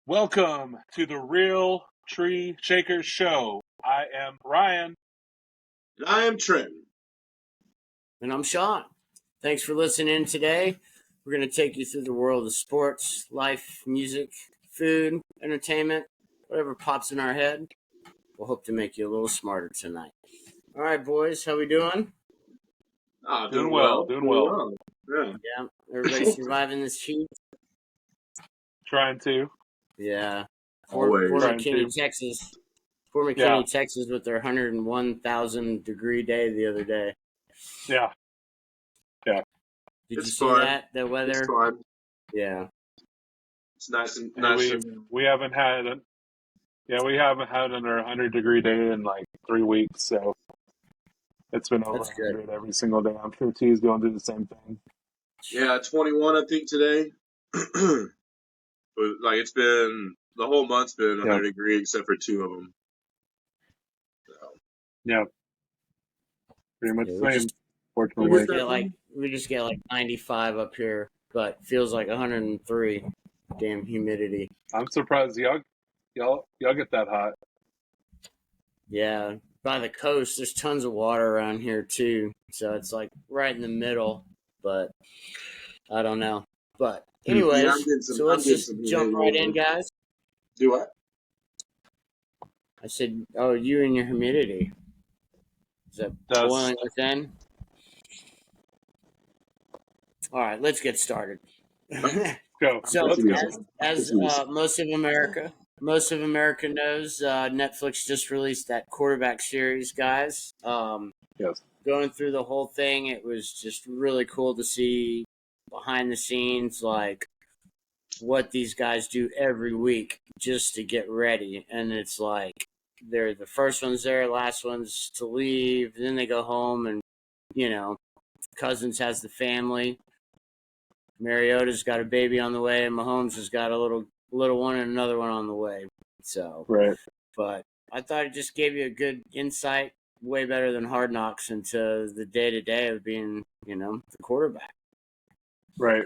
Welcome to the Real Tree Shakers Show. I am Ryan. And I am Trent. And I'm Sean. Thanks for listening today. We're going to take you through the world of sports, life, music, food, entertainment, whatever pops in our head. We'll hope to make you a little smarter tonight. All right, boys, how we doing? Doing well. Yeah, everybody surviving this heat? Trying to. Yeah. Always. Poor Trying McKinney, to. Texas. Poor McKinney, Texas with their 101,000 degree day the other day. Yeah. Did It's you see fun. that? The weather? It's fun. Yeah. It's nice and We haven't had under 100-degree day in like 3 weeks, so it's been over That's good. 100 every single day. I'm sure T's going through the same thing. Yeah, 21 I think today. But it's been the whole month's been 100 degree except for two of them. So. Yeah. Pretty much the same. Fortunately, we just get like 95 up here, but feels like 103. Damn humidity. I'm surprised y'all get that hot. Yeah, by the coast, there's tons of water around here too, so it's like right in the middle. But I don't know. But anyways, so let's just jump right in, guys. Do what? I said, oh, you and your humidity. Is that boiling within? All right, let's get started. Go. So, as most of America knows, Netflix just released that quarterback series, guys. Yes. Going through the whole thing, it was just really cool to see behind the scenes, like what these guys do every week just to get ready. And it's like they're the first ones there, last ones to leave. Then they go home, and Cousins has the family. Mariota's got a baby on the way, and Mahomes has got a little one and another one on the way. So, right. But I thought it just gave you a good insight, way better than Hard Knocks, into the day-to-day of being, the quarterback. Right.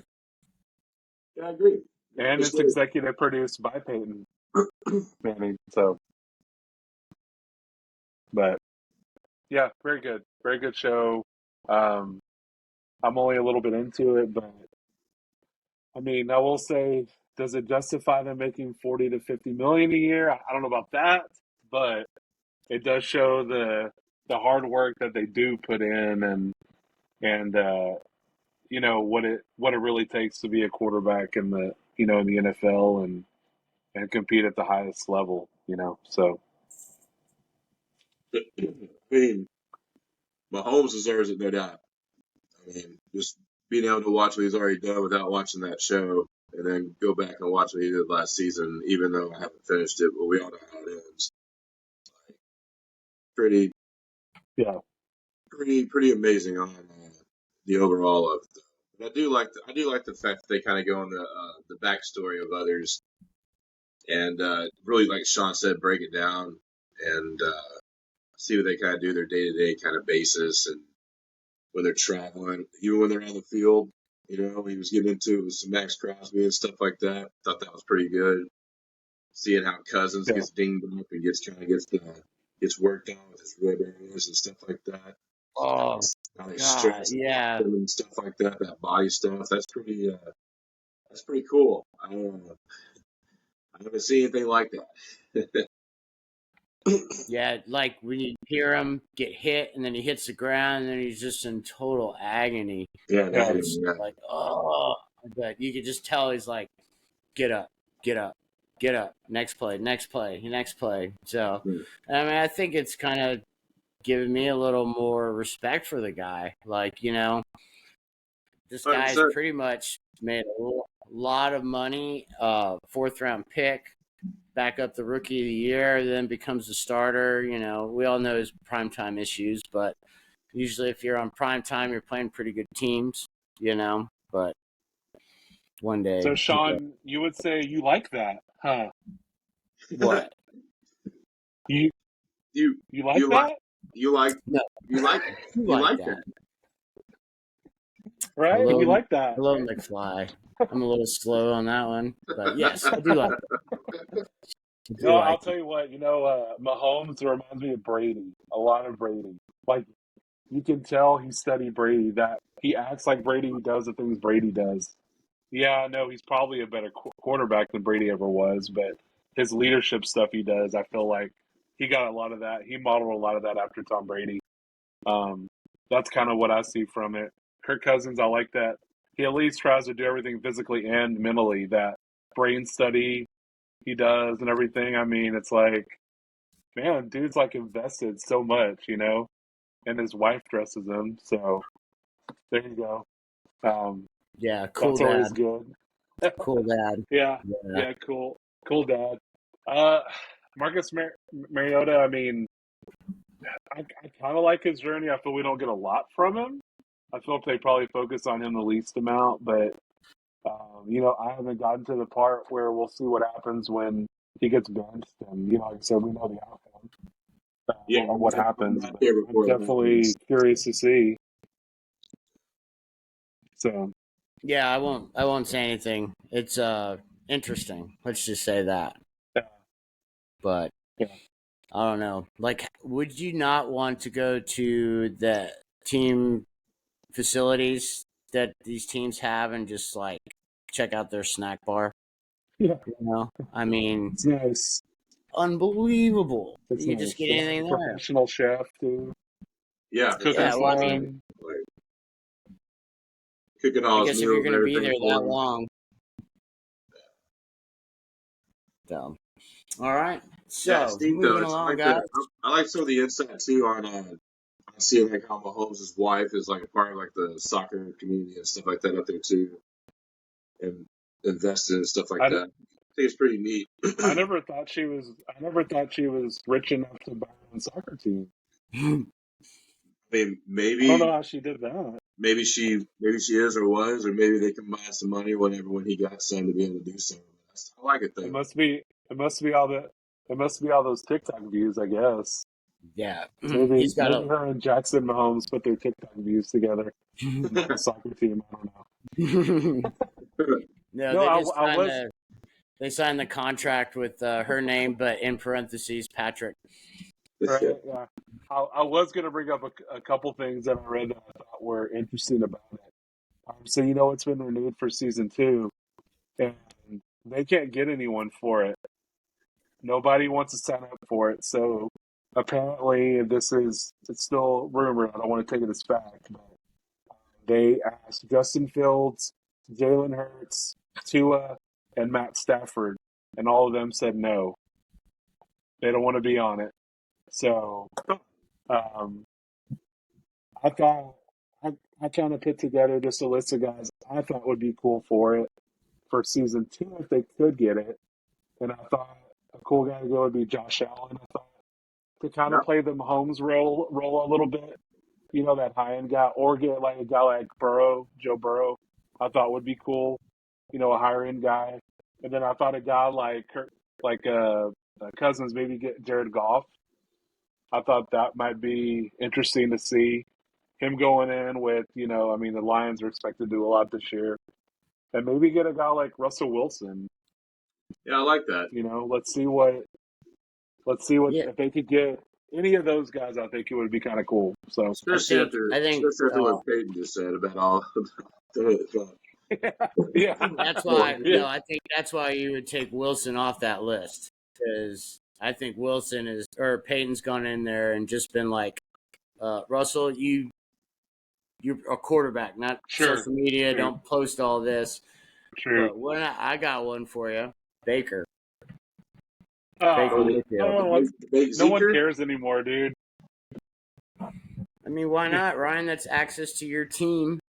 Yeah, I agree. And it's executive produced by Peyton Manning. So, but yeah, very good show. I'm only a little bit into it, but I mean, I will say, does it justify them making 40 to 50 million a year? I don't know about that, but it does show the hard work that they do put in, and what it really takes to be a quarterback in the NFL and compete at the highest level. So. I mean, Mahomes deserves it, no doubt. I mean, just being able to watch what he's already done without watching that show, and then go back and watch what he did last season, even though I haven't finished it, but we all know how it ends. Pretty amazing on the overall of it. But I do like the fact that they kind of go on the backstory of others, and really, like Sean said, break it down and see what they kind of do their day-to-day kind of basis, and when they're traveling, even when they're on the field. He was getting into it with some Max Crosby and stuff like that. Thought that was pretty good. Seeing how Cousins gets dinged up and gets worked on with his rib areas and stuff like that. Oh, God, yeah. And stuff like that, that body stuff. That's pretty cool. I haven't seen anything like that. Yeah, like when you hear him get hit and then he hits the ground and then he's just in total agony. Yeah. Like, oh, but you could just tell he's like, get up, next play. So, I mean, I think it's kind of giving me a little more respect for the guy. Like, this guy's pretty much made a lot of money, fourth round pick. Back up the rookie of the year, then becomes a starter. We all know his primetime issues, but usually if you're on primetime, you're playing pretty good teams, but one day. So, Sean, you would say you like that, huh? What? You like that? You like that. Right? Hello, you like that. Hello, McFly. I'm a little slow on that one, but yes, I do like it. do I'll like tell you what. Mahomes reminds me of Brady. A lot of Brady. Like you can tell he studied Brady. That he acts like Brady. He does the things Brady does. Yeah, I know he's probably a better quarterback than Brady ever was, but his leadership stuff he does, I feel like he got a lot of that. He modeled a lot of that after Tom Brady. Um, that's kind of what I see from it. Kirk Cousins, I like that. He at least tries to do everything physically and mentally. That brain study he does and everything. I mean, it's like, man, dude's like invested so much, and his wife dresses him. So there you go. Um, yeah, cool that's always dad, good. cool dad. Yeah, Yeah, yeah, cool dad. Uh, Marcus Mariota. I mean, I kind of like his journey. I feel we don't get a lot from him. I feel like they probably focus on him the least amount, but I haven't gotten to the part where we'll see what happens when he gets benched, and like I said, we know the outcome Yeah, of what I'm happens. not But there I'm before it definitely happens. curious to see. So yeah. I won't say anything. It's interesting. Let's just say that. yeah, But yeah. I don't know. Like, would you not want to go to the team facilities that these teams have and just like check out their snack bar? Yeah, I mean, it's nice. unbelievable. It's You just nice. get They have a anything there. professional chef too. Yeah, It's yeah, cooking Yeah, it's well, I nice. mean, fun. Like cooking I all his guess if you're meals and going to be everything there for that him. long, so all right. That So stink though. moving It's along, like guys. I like some of the insight too on I see like how Mahomes' wife is like a part of like the soccer community and stuff like that up there too, and invested and stuff like I, that. I think it's pretty neat. I never thought she was. I never thought she was rich enough to buy her own soccer team. I mean, I don't know how she did that. maybe she is or was, or maybe they combined some money or whatever when he got signed to be able to do so. I like it It though. must be. It must be all the. It must be all those TikTok views, I guess. Yeah, Maybe he's got maybe a. her and Jackson Mahomes put their TikTok views together and bought a soccer team. I don't know. No, No, they just I signed was the they signed the contract with her name, but in parentheses, Patrick. right. Yeah, I was gonna bring up a couple things that I read that I thought were interesting about it. So it's been renewed for season 2, and they can't get anyone for it. Nobody wants to sign up for it. So apparently, it's still rumored. I don't want to take it as fact, but they asked Justin Fields, Jalen Hurts, Tua, and Matt Stafford, and all of them said no. They don't want to be on it. So um, I thought I kind of put together just a list of guys I thought would be cool for it for season 2 if they could get it. And I thought a cool guy to go would be Josh Allen. I thought to kind of Yep. play the Mahomes role a little bit, that high end guy, or get like a guy like Burrow, Joe Burrow. I thought would be cool, a higher end guy. And then I thought a guy like Cousins, maybe get Jared Goff. I thought that might be interesting to see him going in with, I mean, the Lions are expected to do a lot this year, and maybe get a guy like Russell Wilson. Yeah, I like that. Let's see what Yeah, if they could get any of those guys. I think it would be kind of cool. So I think Especially after what Peyton just said about all yeah, that's why. yeah, No, I think that's why you would take Wilson off that list because I think Wilson is or Peyton's gone in there and just been like, Russell, you're a quarterback, not sure, social media. sure, Don't post all this. sure. But I got one for you, Baker. Baker Ah, I don't Mayfield. know the big no one Zeker. cares anymore, dude. I mean, why not, Ryan? That's access to your team.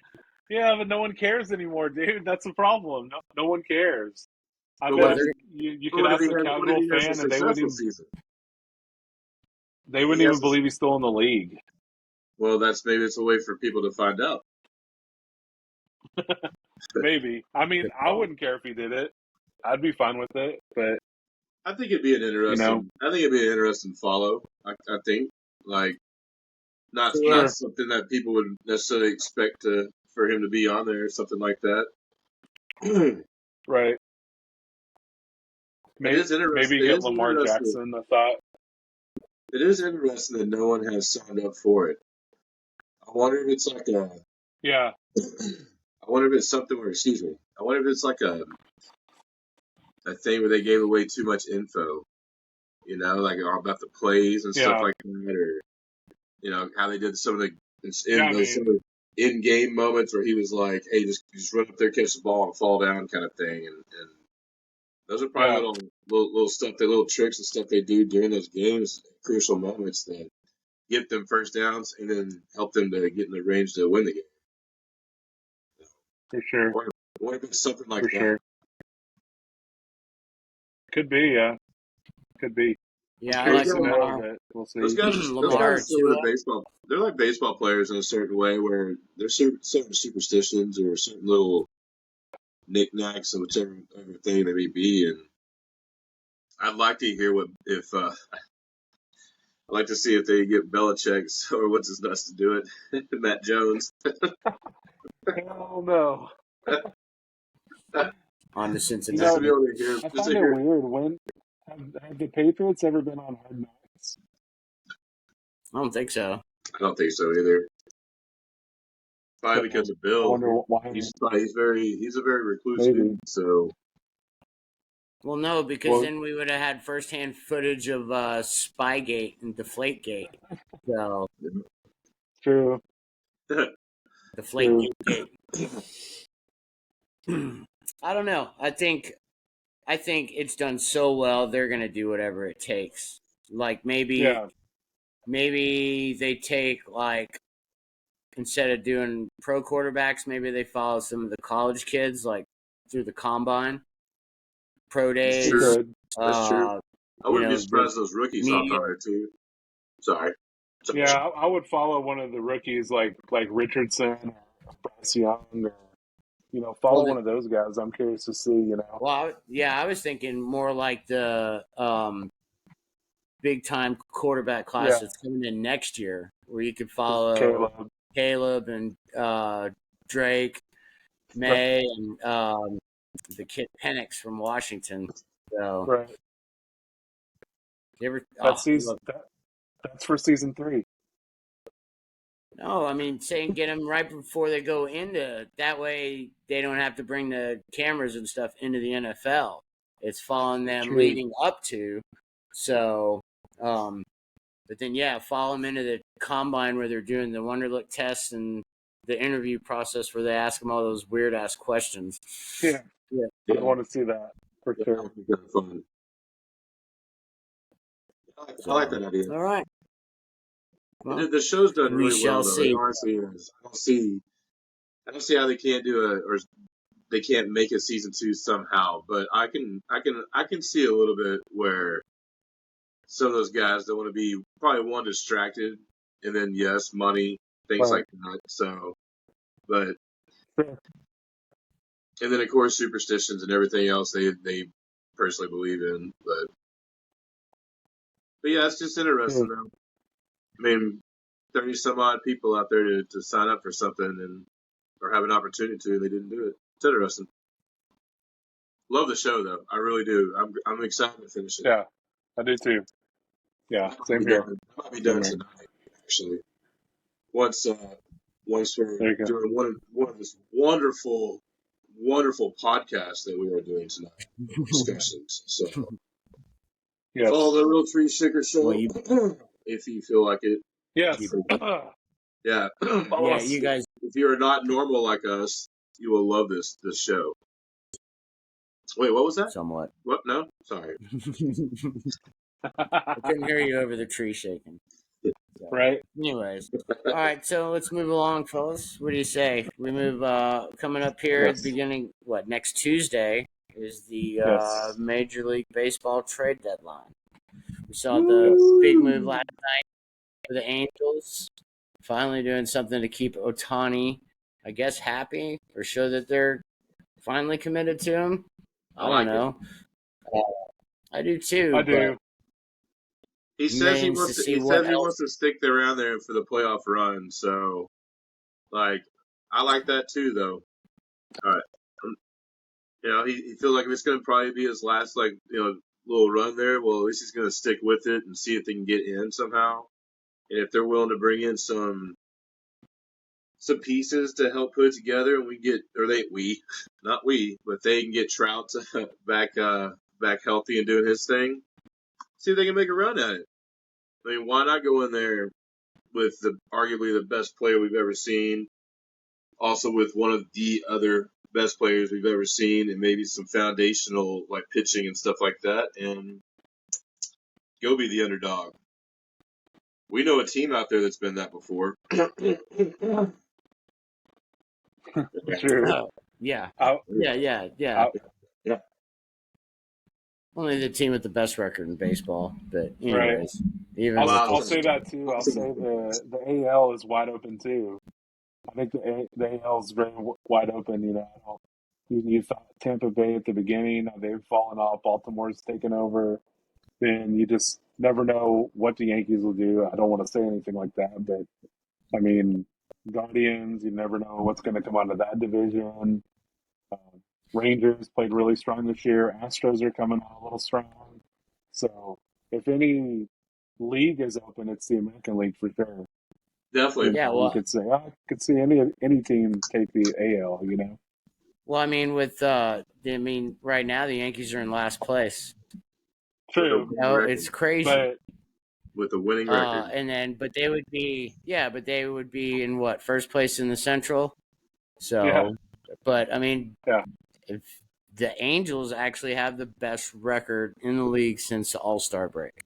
Yeah, but no one cares anymore, dude. That's the problem. No one cares. I But Yeah, bet they're you But could ask a what if casual he has a fan, and successful season? they He wouldn't has even believe he's still in the league. well, that's maybe it's a way for people to find out. Maybe. I mean, good I call. wouldn't care if he did it. I'd be fine with it, but I think it'd be an you know, interesting. I think it'd be an interesting follow. I think like not sure, something that people would necessarily expect for him to be on there or something like that. right. It is interesting. Maybe It get is Lamar interesting. Jackson. I thought. It is interesting that no one has signed up for it. I wonder if it's like a. Yeah, I wonder if it's something where. Excuse me. I wonder if it's like a thing where they gave away too much info. You know, like all about the plays and stuff yeah, like that, or how they did some of the yeah. I some mean, of the in-game moments where he was like, "Hey, just run up there, catch the ball, and fall down," kind of thing, and those are probably yeah, little stuff, the little tricks and stuff they do during those games, crucial moments that get them first downs and then help them to get in the range to win the game. for sure, Or what if it's something like for that? sure. Could be, yeah, could be. I'm Yeah, I Those like curious to guys, know, Lamar. but we'll those see. guys, those guys are Lamar similar to Tua. baseball. They're like baseball players in a certain way, where there's certain superstitions or certain little knickknacks or whichever thing they may be. And I'd like to hear what if I'd like to see if they get Belichick's or what's his nuts to do it, Matt Jones. Hell no. On to You Just to know, be Cincinnati. able to hear, I just to find it hear. weird. When have the Patriots ever been on Hard Knocks? I don't think so. I don't think so either. Probably because So of I Bill. wonder why. He's a very recluse dude. Maybe. So Well, no, because Well, then we would have had firsthand footage of Spygate and Deflategate. So true, true. Deflategate. I don't know. I think it's done so well. They're gonna do whatever it takes. Like Yeah, maybe they take like instead of doing pro quarterbacks, maybe they follow some of the college kids like through the combine, pro that's they true. days. could. That's true. Uh, I wouldn't be the surprised if those rookies hopped media. on there too. Sorry. Yeah, I would follow one of the rookies like Richardson or Bryce Young or follow Well, one of those guys. I'm curious to see. I was thinking more like the big time quarterback class Yeah, that's coming in next year, where you could follow Caleb. Caleb and Drake, Right, May, and the kid Penix from Washington. So right. you ever? That's Oh, season. look. That's for season 3. No, I mean saying get them right before they go into. That way they don't have to bring the cameras and stuff into the NFL. It's following them True. leading up to. So, but then yeah, follow them into the combine where they're doing the Wonderlic tests and the interview process where they ask them all those weird ass questions. Yeah, Yeah. I want to see that for Yeah, that sure. would be kind of fun. I like So, that idea. all right. Well, The show's done we really well shall though. It see. honestly is. I don't see how they can't or they can't make a season 2 somehow. But I can see a little bit where some of those guys don't want to be probably one distracted, and then yes, money, things Right. like that. So, but Sure. and then of course superstitions and everything else they personally believe in. But yeah, it's just interesting Sure. though. I mean, 30 some odd people out there to sign up for something and or have an opportunity to, and they didn't do it. It's interesting. Love the show though. I really do. I'm excited to finish it. Yeah, I do too. Yeah, I might same be here. done. I might be Same done here. tonight, actually. Once once we're There you go. doing one of this wonderful podcast that we are doing tonight, discussions. So follow Yes. the Real Tree Shaker Well, Show you, if you feel like it. Yes. you Yeah. Follow yeah, us. you guys If you're not normal like us, you will love this show. Wait, what was that? somewhat. What? No, sorry. I couldn't hear you over the tree shaking. So, Right. anyways, all right. So let's move along, fellas. What do you say? We move. Coming up here at the Yes. beginning. What next Tuesday is the Yes. Major League Baseball trade deadline. We saw the Yes. big move last night for the Angels. Finally doing something to keep Otani, I guess, happy or show that they're finally committed to him. I I don't like it. know. I do I too, but do. He says he remains to wants to. see He what says he else. wants to stick around there for the playoff run. So, like, I like that too, though. All right, he feels like it's going to probably be his last, like, little run there, well, at least he's going to stick with it and see if they can get in somehow. And if they're willing to bring in some pieces to help put it together, and not we, but they can get Trout back healthy and doing his thing. See if they can make a run at it. I mean, why not go in there with arguably the best player we've ever seen, also with one of the other best players we've ever seen, and maybe some foundational like pitching and stuff like that, and go be the underdog. We know a team out there that's been that before. True. Yeah. I, Yeah. Yeah. Only the team with the best record in baseball. But Right. anyways, even I'll say that too. I'll say the AL is wide open too. I think the AL is very wide open. You thought Tampa Bay at the beginning, they've fallen off. Baltimore's taken over. Then you just never know what the Yankees will do. I don't want to say anything like that, but I mean, Guardians, you never know what's going to come out of that division. Uh, Rangers played really strong this year. Astros are coming out a little strong. So if any league is open, it's the American League for sure. Definitely. Yeah, You well, could say, I could see any team take the AL, well, I mean, right now the Yankees are in last place. True. It's crazy. But with a winning record. But they would be in what, first place in the Central. So, Yeah. But I mean, Yeah. if the Angels actually have the best record in the league since the All-Star break.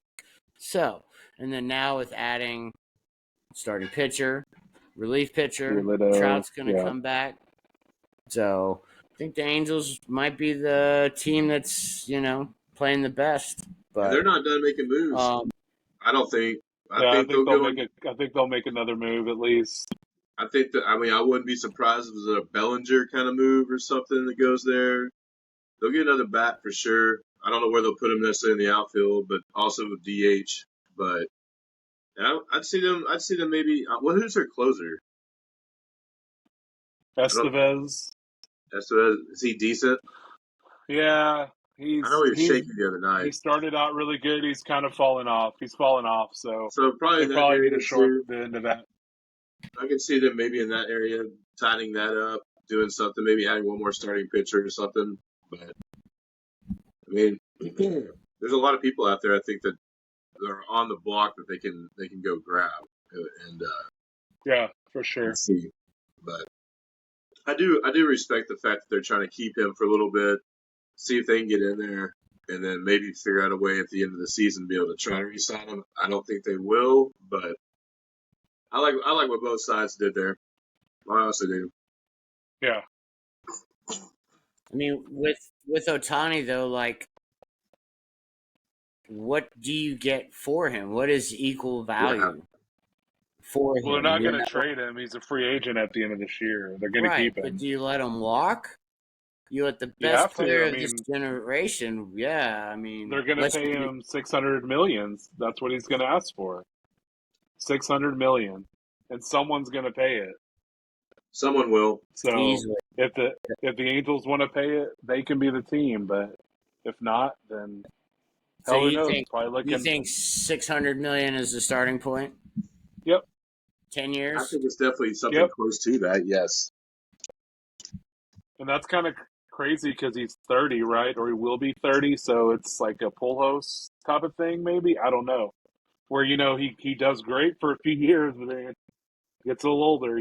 So, and then now with adding starting pitcher, relief pitcher, Trout's going to come back. So, I think the Angels might be the team that's, playing the best. But they're not done making moves. I don't think. I think they'll make another move at least. I think that. I mean, I wouldn't be surprised if it was a Bellinger kind of move or something that goes there. They'll get another bat for sure. I don't know where they'll put him necessarily in the outfield, but also with DH. But I'd see them. I'd see them maybe. Well, who's their closer? Estevez. Is he decent? Yeah, I know he was shaky the other night. He started out really good. He's kind of fallen off. He's fallen off. So probably they probably need to shorten the end of that. I can see them maybe in that area, tightening that up, doing something, maybe adding one more starting pitcher or something. But I mean, there's a lot of people out there I think that are on the block that they can go grab and yeah, for sure. See. But I do respect the fact that they're trying to keep him for a little bit, see if they can get in there, and then maybe figure out a way at the end of the season to be able to try to re-sign him. I don't think they will, but I like what both sides did there. I honestly do. Yeah. I mean, with Ohtani though, like, what do you get for him? What is equal value for him? Well, they're not going to trade him. He's a free agent at the end of this year. They're going to keep him. But do you let him walk? You let the best player of this generation. Yeah, I mean, they're going to pay him $600 million. That's what he's going to ask for. $600 million, and someone's going to pay it. Someone will. So if the Angels want to pay it, they can be the team. But if not, then so you think $600 million is the starting point? Yep. 10 years. I think it's definitely something close to that. Yes. And that's kind of crazy because he's 30, right? Or he will be 30. So it's like a Pujols type of thing, maybe. I don't know. Where he does great for a few years, but then gets a little older.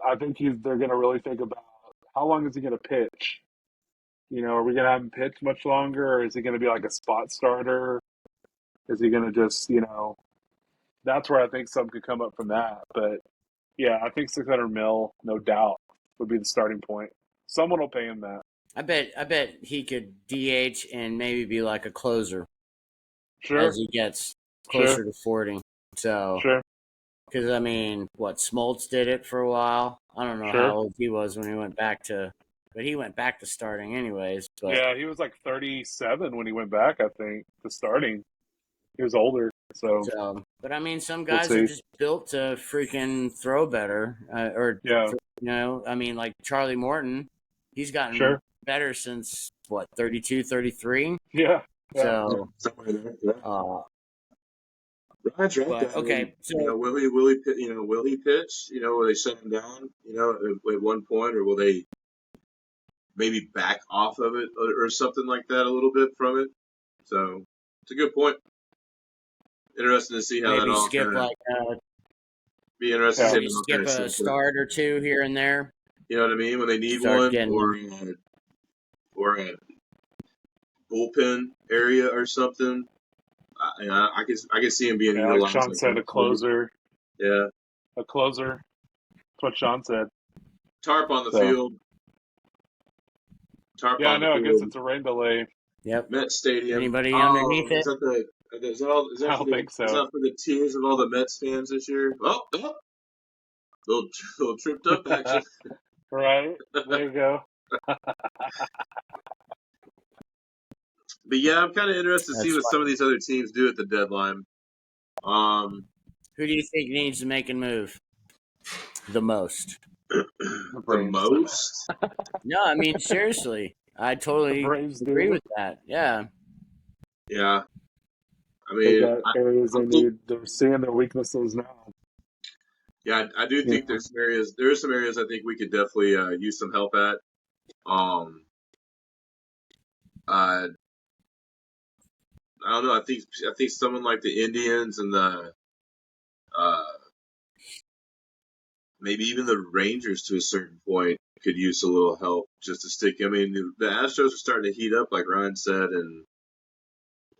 I think they're going to really think about how long is he going to pitch. Are we going to have him pitch much longer, or is he going to be like a spot starter? Is he going to just That's where I think something could come up from that. But yeah, I think $600 million, no doubt, would be the starting point. Someone will pay him that. I bet he could DH and maybe be like a closer. Sure. As he gets closer to 40. So, sure. Because I mean, Smoltz did it for a while. I don't know how old he was when he went back to, but he went back to starting anyways. But yeah, he was like 37 when he went back. I think to starting. He was older. So, but I mean, some guys are just built to freaking throw better. I mean, like Charlie Morton, he's gotten better since 32, 33. Yeah. Yeah. So, Somewhere there. Yeah. uh, Ryan's right but though. I mean, okay, so will he pitch? Will they shut him down? At one point, or will they maybe back off of it or something like that a little bit from it? So it's a good point. Interesting to see how that maybe all skip kind of like be interesting to Yeah. see maybe how it all kind skip of a shapes up. start or two here and there. You know what I mean? When they need Start one, getting or a bullpen area or something. I can see him being Yeah, like utilized Sean like said, that too. Yeah, a closer. That's what Sean said. tarp on the So field. Tarp yeah, I on the know. I guess field. it's a rain delay. yep. Met Stadium. Anybody Oh, underneath it? I don't think is so. that for the tears of all the Mets fans this year? Oh, little little tripped up action. Right there you go. But yeah, I'm kind of interested to see That's what some of funny. these other teams do at the deadline. Um, Who do you think needs to make a move the most? The the Braves. most. No, I mean seriously. I The totally Braves agree do. with that. Yeah. Yeah, I They mean, got areas they I'm still, need. They're seeing their weaknesses now. yeah, I do You think know. there's some areas. There are some areas I think we could definitely use some help at. Um, uh, I don't know. I think someone like the Indians and the uh, maybe even the Rangers to a certain point could use a little help just to stick. I mean, the Astros are starting to heat up, like Ryan said, and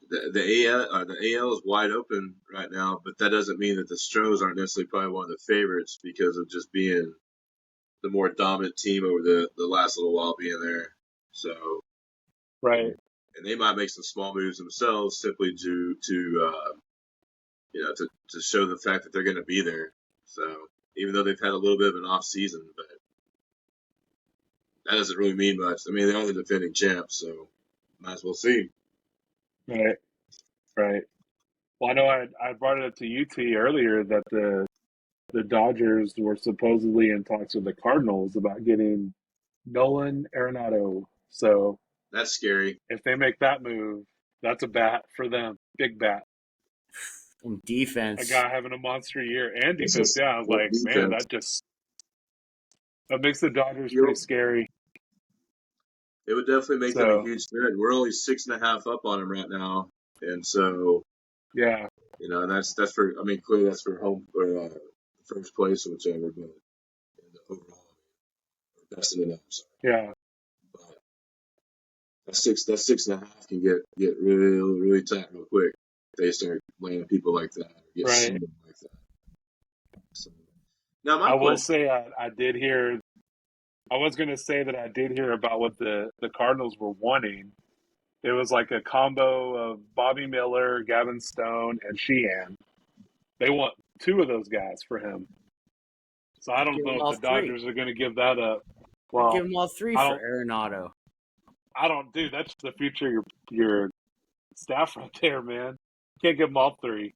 the AL is wide open right now. But that doesn't mean that the Stros aren't necessarily probably one of the favorites because of just being the more dominant team over the last little while being there. So, Right. and they might make some small moves themselves simply to to show the fact that they're going to be there. So even though they've had a little bit of an off season, but that doesn't really mean much. I mean, they are the defending champs, so might as well see. Right. Right. Well, I know I brought it up to UT earlier that the Dodgers were supposedly in talks with the Cardinals about getting Nolan Arenado. So That's scary. if they make that move, that's a bat for them. Big bat. And A defense. guy having a monster year and This defense. is Yeah, I was what like, man, defense. that makes the Dodgers pretty You'll, scary. it would definitely make them a So huge threat. We're only 6.5 up on them right now, and so yeah, and that's for. I mean, clearly that's for home for first place or whichever, but in the overall, best in the I'm sorry. yeah, But that 6.5 can get really tight real quick. If they start laying people like that or get right. someone like that. So now my I will question. say I did hear. I was going to say that I did hear about what the Cardinals were wanting. It was like a combo of Bobby Miller, Gavin Stone, and Sheehan. They want two of those guys for him. So I I'd don't give them know if all the three. Dodgers are going to give that up. I'd Well, give them all three I for don't. Arenado. I don't. Dude, that's the future of your staff right there, man. Can't give them all three.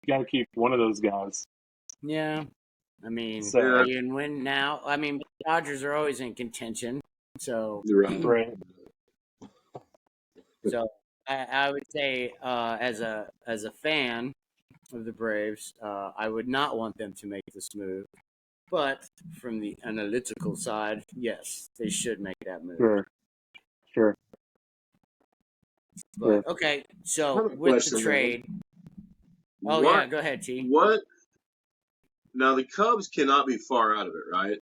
You got to keep one of those guys. Yeah. I mean, are Yeah, So you in win now? I mean, the Dodgers are always in contention. So, you're right. right, so I would say, as a fan of the Braves, I would not want them to make this move. But from the analytical side, yes, they should make that move. sure, sure, sure. But okay, I so have a with the question though. trade, oh yeah, What go ahead, T. what now the Cubs cannot be far out of it, right?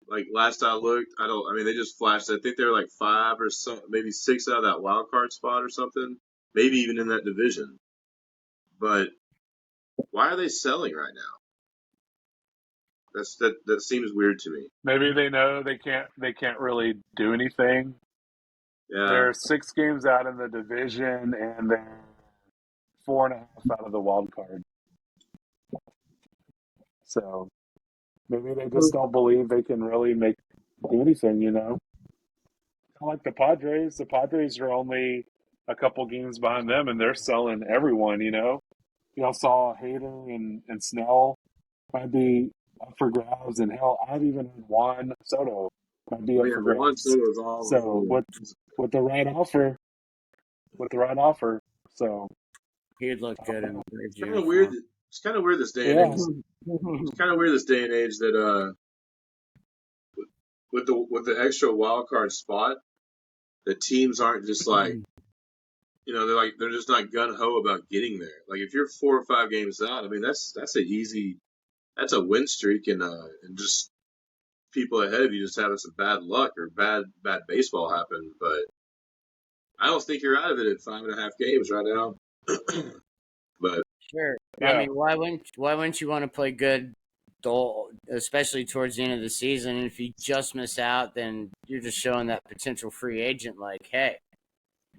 Like last I looked, I don't. I mean, they just flashed. I think they're like 5 or some, maybe 6 out of that wild card spot or something. Maybe even in that division. But why are they selling right now? That seems weird to me. Maybe they know they can't really do anything. Yeah, They're 6 games out in the division, and they're 4.5 out of the wild card. So maybe they just don't believe they can really do anything. Kind of like the Padres. The Padres are only a couple games behind them, and they're selling everyone. Y'all saw Hayter and Snell might be up for grabs, and hell, I've even heard Juan Soto might be oh up yeah, for the one grabs. Soto is all So over. with the right offer, with the right offer. So He'd look good in the It's Braves kind of weird. uniform. It's kind of weird this day and yeah, age. It's kind of weird this day and age that with the extra wild card spot, the teams aren't just like they're just not gun ho about getting there. Like if you're 4 or 5 games out, I mean that's a win streak and just people ahead of you just having some bad luck or bad baseball happen. But I don't think you're out of it at 5.5 games right now. But Sure. I yeah, mean, why wouldn't you want to play good, especially towards the end of the season? And if you just miss out, then you're just showing that potential free agent, like, hey,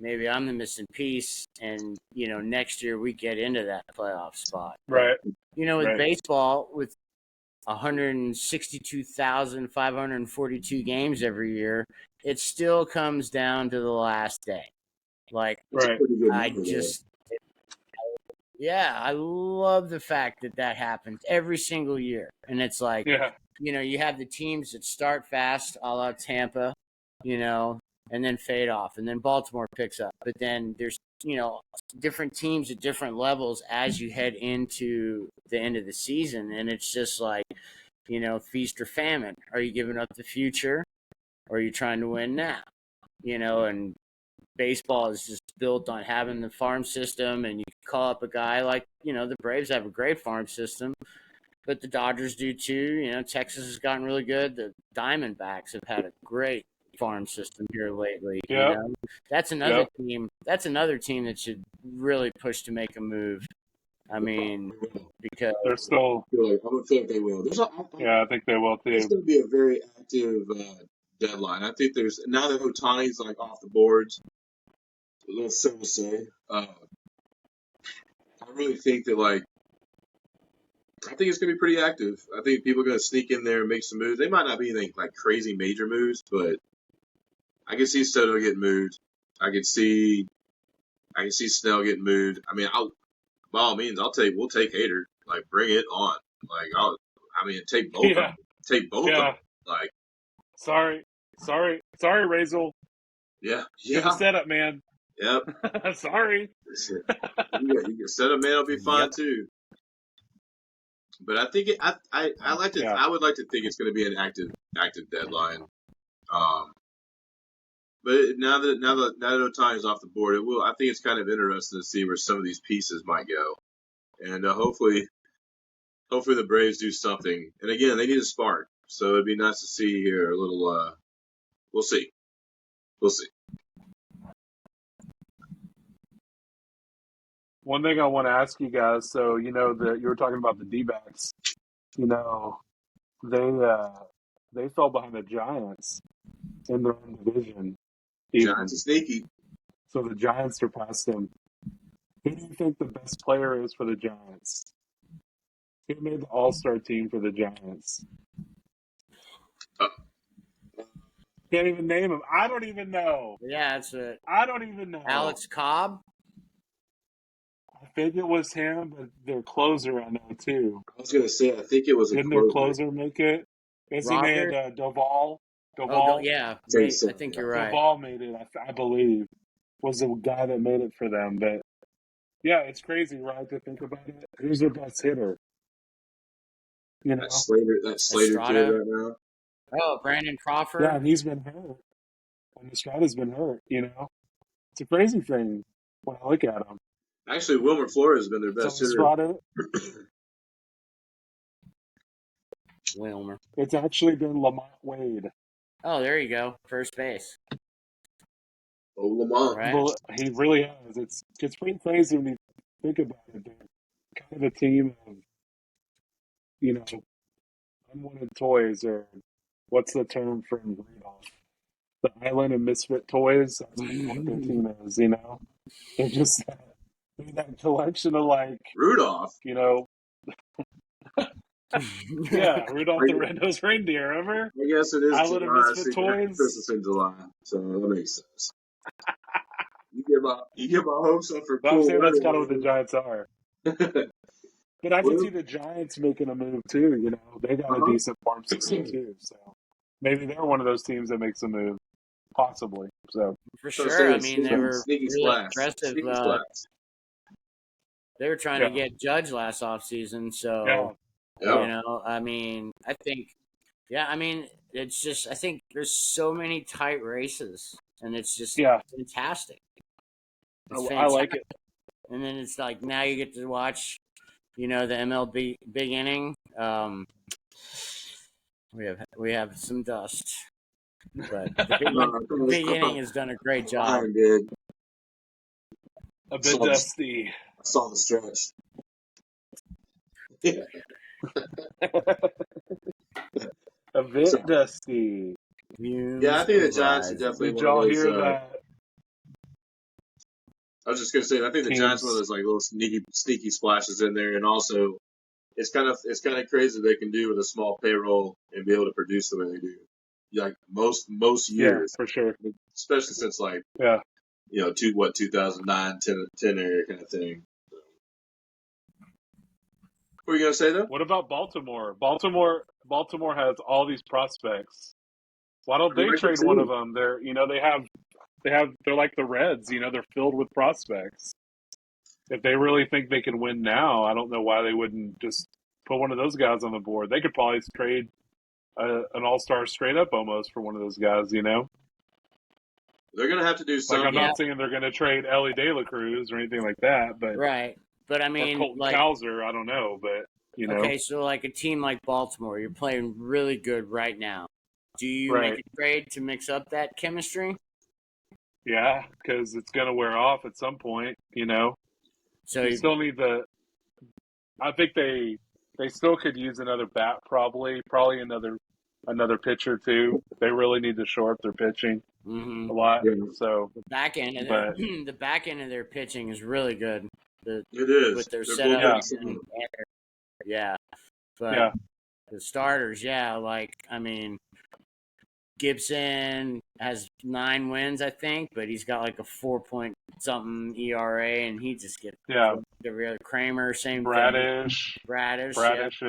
maybe I'm the missing piece, and next year we get into that playoff spot. But right, with right, baseball, with 162,542 games every year, it still comes down to the last day. Like, it's a right. pretty good I number there. just yeah, I love the fact that that happens every single year. And it's like, Yeah, you have the teams that start fast, a la Tampa, and then fade off. And then Baltimore picks up. But then there's, different teams at different levels as you head into the end of the season. And it's just like, feast or famine. Are you giving up the future, or are you trying to win now? And baseball is just built on having the farm system, and you call up a guy like, the Braves have a great farm system, but the Dodgers do too. Texas has gotten really good. The Diamondbacks have had a great farm system here lately. yep, That's another yep. team. That's another team that should really push to make a move. I They mean, probably will. because They're still, I would feel like they will. yeah, I think they will It's too. going to be a very active deadline. I think there's now that Otani's like off the boards, let's so to say. I really think that I think it's going to be pretty active. I think people are going to sneak in there and make some moves. They might not be anything like crazy major moves, but I can see Soto getting moved. I can see Snell getting moved. I mean, by all means, we'll take Hater. Like, bring it on. Like, take both of Yeah, them. Take both of them. yeah. Like, Sorry, Razel. yeah, Good yeah, setup, man. yep. Sorry. You can set a man will be fine yep. too. But I think Yeah, I would like to think it's going to be an active deadline. Um, but now that Otani's off the board, I think it's kind of interesting to see where some of these pieces might go, and hopefully the Braves do something. And again, they need a spark, so it'd be nice to see here a little. We'll see. We'll see. one thing I want to ask you guys. So that you were talking about the D-backs. You know, they fell behind the Giants in their own division. Even Giants are sneaky. so, the Giants surpassed them. Who do you think the best player is for the Giants? Who made the All-Star team for the Giants? Uh, Can't even name him. I don't even know. Yeah, that's it. I don't even know. Alex Cobb. I think it was him, but their closer I know too. I was gonna say I think it was a Didn't their closer. closer make it? Isn't Robert. it Doval? Oh, Doval? yeah. Say so, I think yeah. you're right. Doval made it, I believe. Was the guy that made it for them. But yeah, it's crazy, right, to think about it. Who's their best hitter? That Slater kid Estrada. right now. Oh, Brandon Crawford. Yeah, and he's been hurt. And Estrada's been hurt, It's a crazy thing when I look at him. Actually, Wilmer Flores has been their best So hitter. Estrada, Wilmer. it's actually been Lamont Wade. Oh, there you go. First base. Oh, Lamont. Right. Well, he really has. It's pretty crazy when you think about it. They're kind of a team of, unwanted toys, or what's the term from Rudolph? The Island of Misfit Toys. That's kind of what their team is, They're just that collection of Rudolph. Yeah, Rudolph I, the Red-Nosed Reindeer, remember? I guess it is Island of July. Misfit See, after Toys. Christmas in July, so that makes sense. You get my hopes up for But I'm cool saying that's kind of what the weather. Giants are. But I can see the Giants making a move too. They got a decent farm system too, so maybe they're one of those teams that makes a move. possibly. So For So sure. I saying mean, they were sneaky really splash, aggressive. sneaky splash. They were trying to yeah, get Judge last offseason. yeah, So, Yeah, I mean, I think, yeah, I mean, it's just, I think there's so many tight races, and it's just yeah. fantastic. It's I fantastic. like it. And then it's like now you get to watch, the MLB big inning. We have some dust, but the big inning has done a great job. Ryan did. A I bit saw the, dusty. I saw the stretch. Yeah. A bit So, dusty. yeah, Fumes I think the of Giants are rising. definitely Did one of y'all those. hear that I was just gonna say, I think the Giants are one of teams? those like little sneaky splashes in there, and also it's kind of crazy they can do with a small payroll and be able to produce the way they do. Like most Yeah, years, for sure. especially since like Yeah. 2009, 10 area kind of thing. What were you gonna say though? What about Baltimore? Baltimore has all these prospects. Why don't I they like the trade one of team. them? They're like the Reds. They're filled with prospects. If they really think they can win now, I don't know why they wouldn't just put one of those guys on the board. They could probably trade an all-star straight up almost for one of those guys. They're gonna have to do Like I'm Yeah, something. not saying they're going to trade Ellie De La Cruz or anything like that, but right. But I or mean, Colton like, Cowser, I don't know, but okay, so like a team like Baltimore, you're playing really good right now. Do you make right? a trade to mix up that chemistry? Yeah, because it's going to wear off at some point. So You still need the. I think they still could use another bat, probably another pitcher too. They really need to shore up their pitching mm-hmm. a lot. Yeah, So, The back end of their but the back end of their pitching is really good. The it is. with their Their setup yeah, bullpen's and solid. yeah, but yeah, the starters, yeah, like I mean, Gibson has 9 wins, I think, but he's got like a 4 point something ERA, and he just gets yeah. the real Kramer, same thing. Bradish, Bradish, yeah, Bradish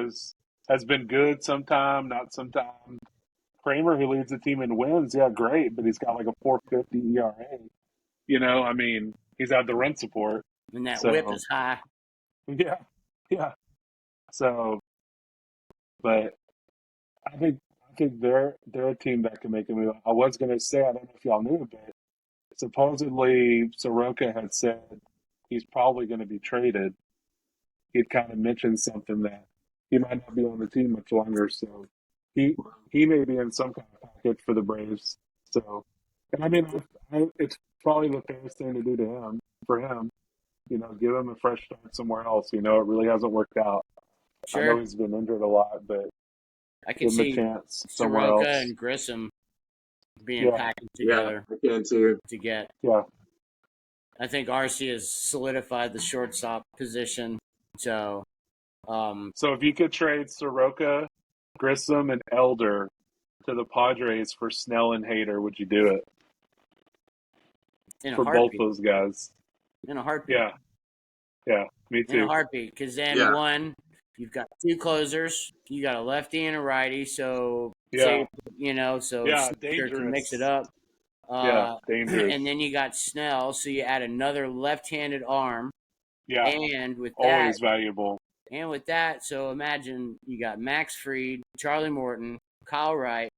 has been good sometime, not sometime. Kramer, who leads the team in wins, yeah, great, but he's got like a 4.50 ERA. I mean, he's had the run support. and that whip So, is high. yeah, yeah. So, but I think they're a team that can make a move. I was gonna say, I don't know if y'all knew, but supposedly Soroka had said he's probably going to be traded. He'd kind of mentioned something that he might not be on the team much longer, so he he may be in some kind of package for the Braves. So, and I mean, it's probably the fairest thing to do to him for him. Give him a fresh start somewhere else. It really hasn't worked out. I know Sure, he's been injured a lot, but I could give him a see chance somewhere Soroka else. and Grissom being Yeah, packaged Yeah, together I can too. to get. yeah, I think RC has solidified the shortstop position. So, So if you could trade Soroka, Grissom, and Elder to the Padres for Snell and Hader, would you do it in a for both heartbeat, those guys? in a heartbeat, Yeah, yeah, me in a too. heartbeat. Because then Yeah, one, you've got two closers, you got a lefty and a righty. So Yeah, say so yeah, Sneaker can mix it dangerous. up. Yeah, And dangerous. then you got Snell, so you add another left-handed arm, Yeah, and always valuable. so imagine you got Max Fried, Charlie Morton, Kyle Wright,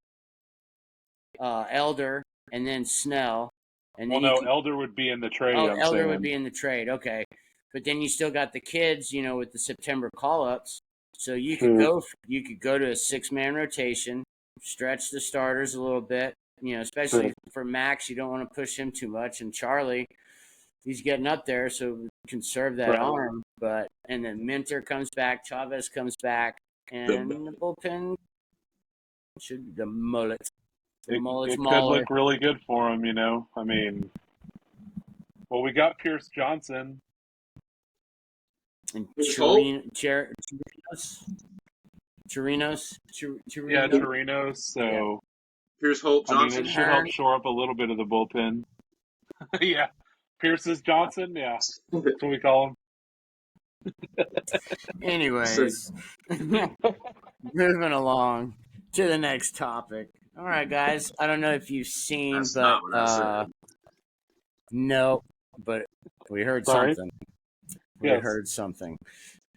Elder, and then Snell, and Well, then you no, can. Elder would be in the trade. Oh, I'm Elder would saying. be in the trade. Okay, but then you still got the kids, with the September call-ups. So True. you could go to a 6-man rotation, stretch the starters a little bit. True. Especially for Max, you don't want to push him too much, and Charlie, he's getting up there, so conserve that Right. arm. And then Minter comes back, Chavez comes back, and the bullpen should the mullet, the mullet's It could mauler, look really good for him. I mean, well, we got Pierce Johnson. and Chris Holt. Yeah, Chirinos, Chirinos. yeah, So Here's Holt I mean, it and Johnson. should help Hearn. shore up a little bit of the bullpen. Yeah, Pierce's Johnson. Yeah, that's what we call So, Anyways, moving along to the next topic. All right, guys. I don't know if you've seen, That's but not what I said. no, but we heard Sorry. something. We Yes. heard something.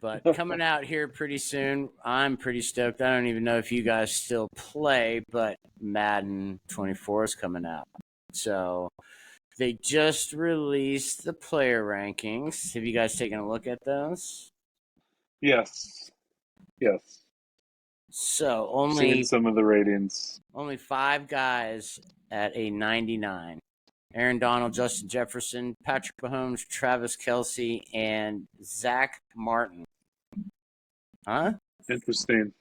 But coming out here pretty soon, I'm pretty stoked. I don't even know if you guys still play, but Madden 24 is coming out. So they just released the player rankings. Have you guys taken a look at those? Yes. Yes. So Seen some of the ratings. only 5 guys at a 99. Aaron Donald, Justin Jefferson, Patrick Mahomes, Travis Kelce, and Zach Martin. Huh? Interesting.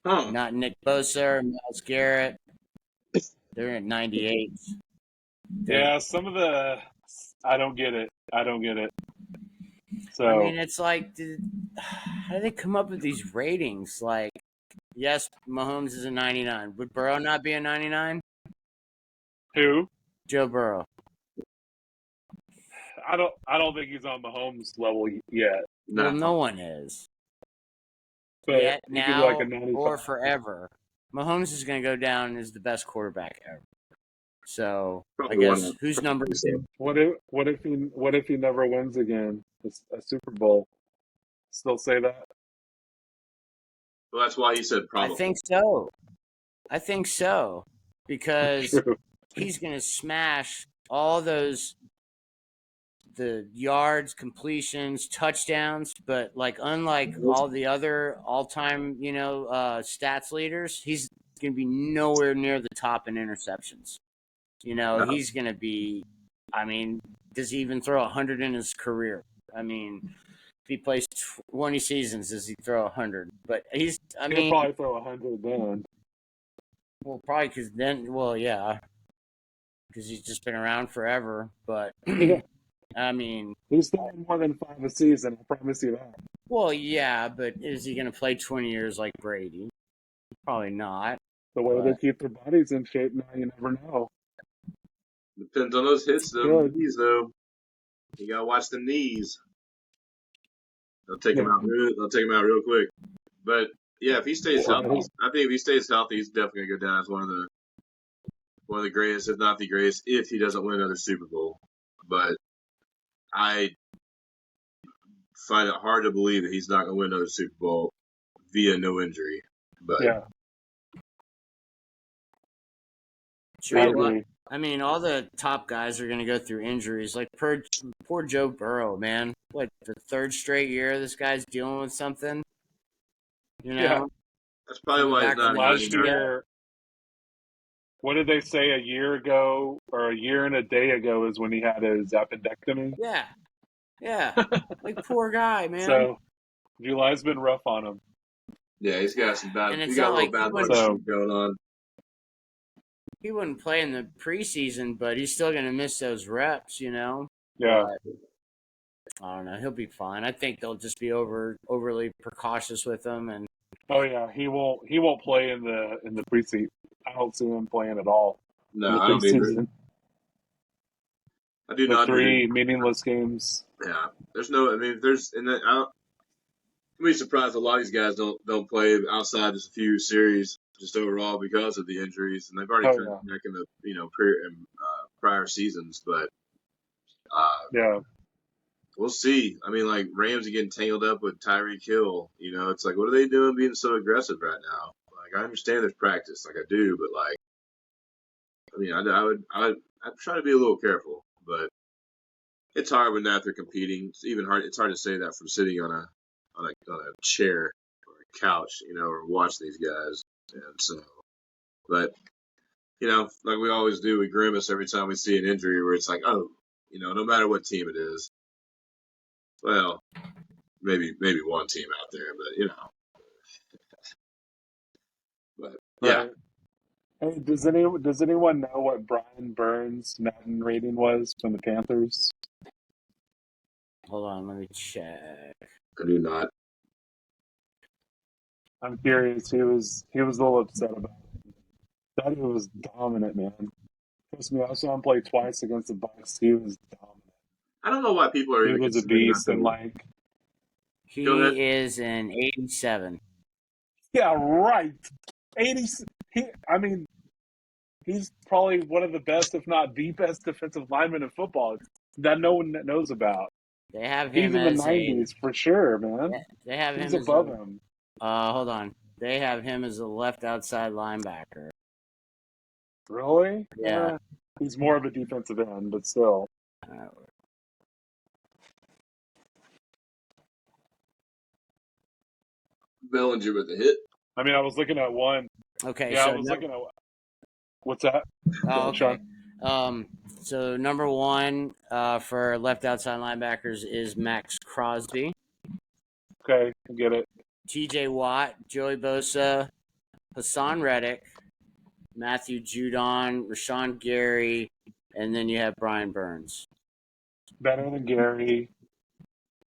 Huh. Not Nick Bosa or Myles Garrett. They're at 98. Yeah, some of the I don't get it. I don't get it. I So mean, it's like, how do they come up with these ratings? Like, yes, Mahomes is a 99. Would Burrow not be a 99? who? Joe Burrow. I don't think he's on Mahomes level yet. Well, No. no one is. But Yet, he could be like a now, 95. or forever. Mahomes is going to go down as the best quarterback ever. So, Probably I one guess, of who's number them. 2? What if he never wins again? A Super Bowl. Still say that? Well, that's why he said I probably. think so. Because True. he's going to smash all those the yards, completions, touchdowns, but like unlike all the other all-time, stats leaders, he's going to be nowhere near the top in interceptions. No. He's going to be. I mean, does he even throw 100 in his career? I mean, if he plays 20 seasons, does he throw 100? But he's. I He'll mean, probably throw 100 then. well, probably because then. Well, yeah, because he's just been around forever. But Yeah. I mean, He's throwing more than 5 a season. I promise you that. well, yeah, but is he going to play 20 years like Brady? Probably not. The way they But keep their bodies in shape now, you never know. Depends on those hits, though. Good. Knees, though. You gotta watch the knees. They'll take him Yeah. out. They'll take him out real quick. But yeah, if he stays healthy, Yeah. I think if he stays healthy, he's definitely gonna go down as one of the greatest, if not the greatest, if he doesn't win another Super Bowl. But I find it hard to believe that he's not gonna win another Super Bowl via no injury. But Yeah. I true. agree. I mean, all the top guys are going to go through injuries. Like poor Joe Burrow, man. What, the third straight year this guy's dealing with something? Yeah. that's probably Coming why he's back not from a the Last 99. year, what did they say a year ago or a year and a day ago is when he had his appendectomy? Yeah. Like, poor guy, man. So July's been rough on him. Yeah, he's got some bad. And it's He got a not little like bad luck So going on. he wouldn't play in the preseason, but he's still going to miss those reps, yeah. But I don't know. He'll be fine. I think they'll just be overly precautious with him, and Oh yeah. He won't play in the preseason. I don't see him playing at all in No, the I don't either. preseason. I do The not either. 3 meaningless games. Yeah, there's no. I mean, there's and then I'm be surprised a lot of these guys don't play outside just a few series just overall because of the injuries, and they've already Oh come yeah. back in the prior seasons. But Yeah. we'll see. I mean, like Rams are getting tangled up with Tyreek Hill. It's like, what are they doing being so aggressive right now? Like, I understand there's practice, like I do, but like, I mean, I'd try to be a little careful, but it's hard when they're competing. It's even hard. It's hard to say that from sitting on a chair or a couch, or watching these guys. And so, but like we always do, we grimace every time we see an injury where it's like, oh, no matter what team it is. Well, maybe one team out there, but yeah. Right. Hey, does anyone know what Brian Burns' Madden rating was from the Panthers? hold on, let me check. I do not. I'm curious. He was a little upset about it. That he was dominant, man. Trust me, I saw him play twice against the Bucks. He was dominant. I don't know why people are He even was a considering beast, that. and like, He Go ahead. is an 87. yeah, right. 80. I mean, he's probably one of the best, if not the best, defensive lineman in football that no one knows about. They have He's him in the as a. 90s for sure, man. They have Who's him as above a. him? Hold on. They have him as a left outside linebacker. Really? Yeah. He's more of a defensive end, but still. Bellinger with a hit. I mean, I was looking at one. Okay. Yeah, So I was looking at. What's that? Oh, Sean. okay. So number one for left outside linebackers is Max Crosby, Okay, I get it. T.J. Watt, Joey Bosa, Hassan Reddick, Matthew Judon, Rashawn Gary, and then you have Brian Burns. Better than Gary.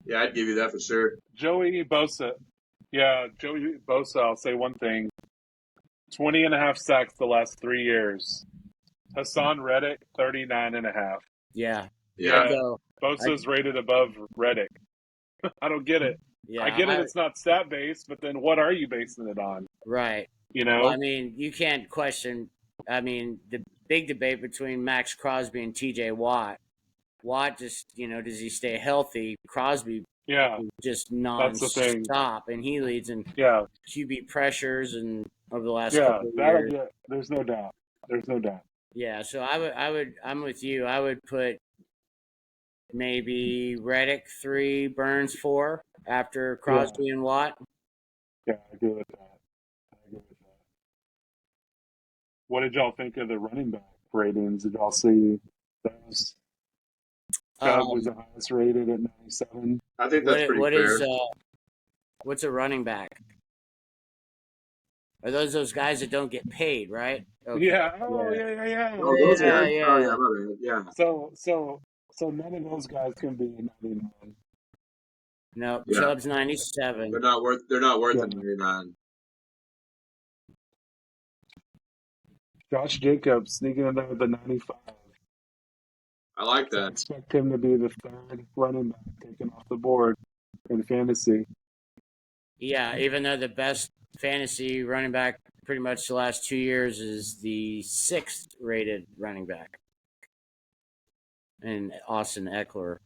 Yeah, I'd give you that for sure. Joey Bosa. Yeah, Joey Bosa, I'll say one thing. 20 and a half sacks the last 3 years. Hassan Reddick, 39 and a half. Yeah. Yeah. Bosa's rated above Reddick. I don't get it. Yeah, I get it. It's not stat based, but then what are you basing it on? Right. You know? Well, I mean, you can't question. I mean, the big debate between Max Crosby and T.J. Watt. Watt just, does he stay healthy? Crosby, just non-stop, and he leads in QB pressures and over the last couple of years. Yeah, there's no doubt. There's no doubt. Yeah, so I'm with you. I would put maybe Reddick 3, Burns 4 after Crosby and Watt. Yeah, I agree with that. What did y'all think of the running back ratings? Did y'all see those? Chubb was the highest rated at 97. I think that's pretty fair. What's a running back? Are those guys that don't get paid, right? Okay. Yeah. Oh, yeah. Oh, those guys? Yeah. So none of those guys can be 99. No, Chubb's 97. They're not worth the 99. Josh Jacobs sneaking in there with the 95. I like that. I expect him to be the third running back taken off the board in fantasy. Yeah, even though the best fantasy running back pretty much the last 2 years is the 6th rated running back. And Austin Eckler.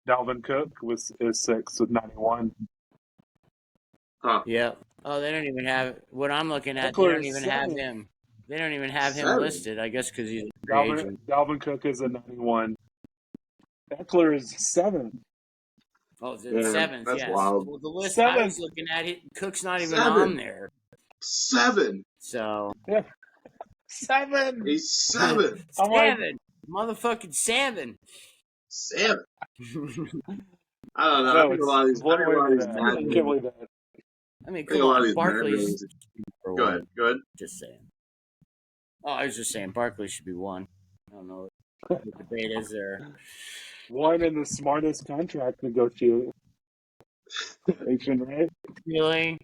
Dalvin Cook is 6th with 91. Huh. Yep. Oh, they don't even have what I'm looking at. Eckler they don't even have him. They don't even have him listed. I guess because he's a free agent. Dalvin Cook is a 91. Eckler is 7th. Oh, the 7th. That's yes. wild. Well, the list I was looking at, Cook's not even on there. 7. So. Yeah. 7. He's 7. 7. Motherfucking 7. 7. I don't know. I think a lot of these. I can't believe that. I mean, come on, Barkley's. Go ahead. Just saying. Oh, I was just saying, Barkley should be 1. I don't know what the debate is there. 1 in the smartest contract negotiation, right? Really?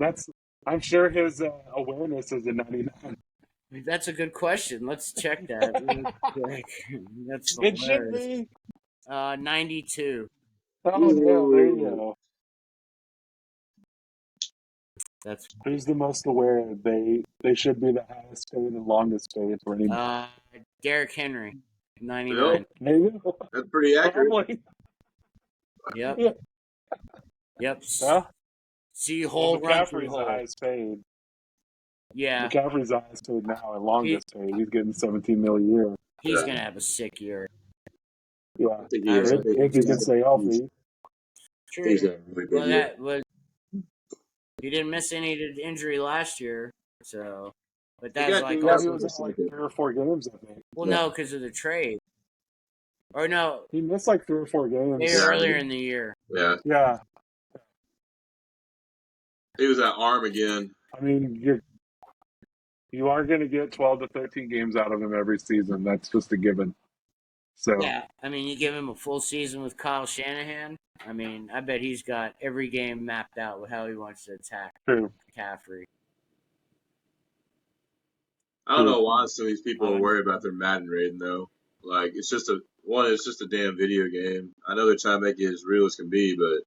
I'm sure his awareness is a 99. That's a good question. Let's check that. That's it should be 92. Oh, yeah, there you go. Who's the most aware? They should be the highest paid and longest paid for any. Derrick Henry, 99. There you go. That's pretty accurate. Yep. Yeah. Yep. Well, see, McCaffrey's the highest paid. Yeah. McCaffrey's the highest paid now and longest paid. He's getting $17 million a year. He's gonna have a sick year. Yeah, if he can stay healthy. True. Well, he didn't miss any injury last year, so. But that's he was like 3 or 4 games, I think. Well, no, because of the trade. Or no, he missed like 3 or 4 games. Maybe earlier in the year. Yeah. Yeah. He was at arm again. I mean, you are going to get 12 to 13 games out of him every season. That's just a given. So yeah, I mean, you give him a full season with Kyle Shanahan. I mean, I bet he's got every game mapped out with how he wants to attack McCaffrey. I don't know why some of these people are worried about their Madden rating, though. Like, it's just a damn video game. I know they're trying to make it as real as can be, but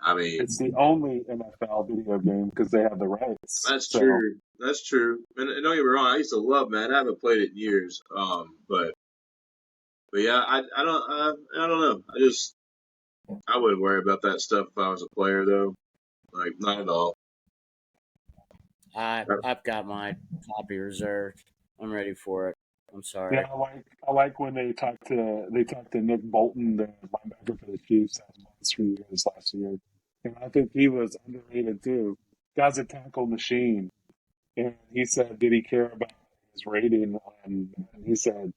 I mean, It's the only NFL video game because they have the rights. that's So true. That's true. And don't get me wrong, I used to love Madden. I haven't played it in years. But yeah, I don't know. I wouldn't worry about that stuff if I was a player though. Like not at all. I've got my copy reserved. I'm ready for it. I'm yeah, sorry. I like when they talked to Nick Bolton, the linebacker for the Chiefs, had monster years last year, and I think he was underrated too. Guy's a tackle machine, and he said, did he care about his rating? And he said,